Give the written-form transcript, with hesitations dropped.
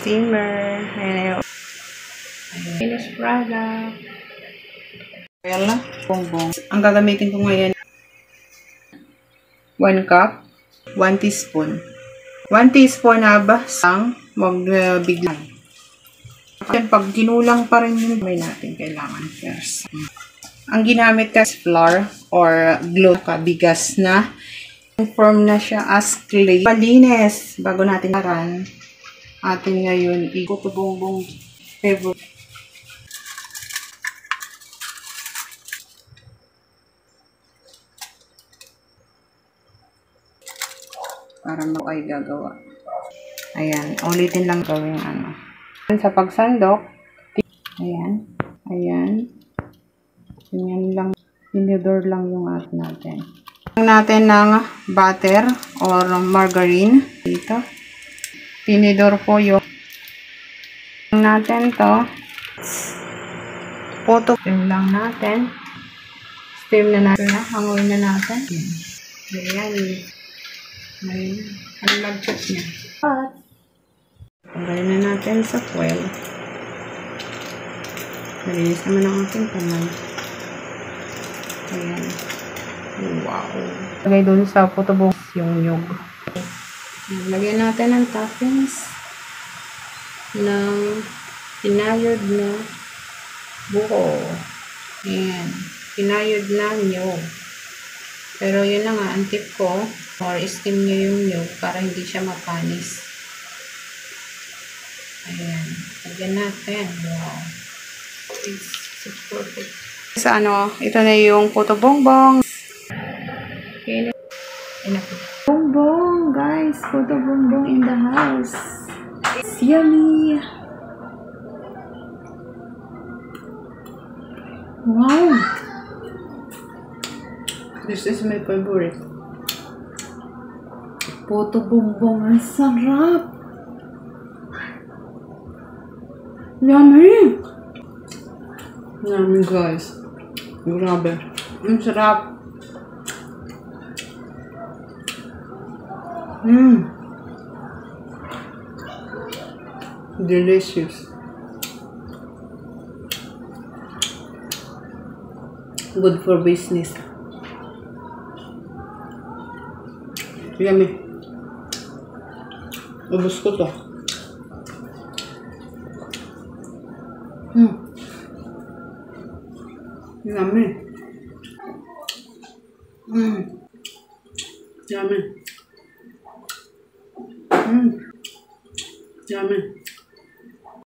steamer. Ayan na yung finished product. Ayan lang. Bongbong. Ang gagamitin ko ngayon, 1 cup, 1 teaspoon. 1 teaspoon na ba? Magbiglang. Pag ginulang pa rin yun, may natin kailangan first. Ang ginamit kasi flour or glue bigas na. Form na siya as clay. Malinis. Bago natin haran, atin ngayon ito bongbong favorite. Para mo ay gagawa. Ayan. Ulitin lang gawin ano. Sa pagsandok, ayan. Ayan. Ganyan lang. Tinidor lang yung atin natin. Natin ng butter or margarine dito. Tinidor po yung natin to. Puto steam lang natin. Steam na natin. Hangoy na natin. Ayan. Ayan. Ang lagkot niya. Tanggalin na natin sa foil. Nalinis naman ang ating kamay. Ayan. Wow. Lagay doon sa putobong yung nyug. Lagyan natin ng toppings ng pinayod na buko. Ayan. Pinayod na nyug. Pero yun na nga, ang tip ko, or steam nyo yung nyug para hindi siya mapanis. Ayan. Lagyan natin. Wow. It's perfect. Sa ano, ito na yung puto bongbong. Okay. Bongbong, guys. Puto bongbong in the house. It's yummy. Wow. This is my favorite. Puto bongbong. Ang sarap. Yummy. Yummy, guys. Grabe. Ang sarap. Delicious. Good for business. Yummy. Ubus ko to. Yummy. Yummy. Yummy.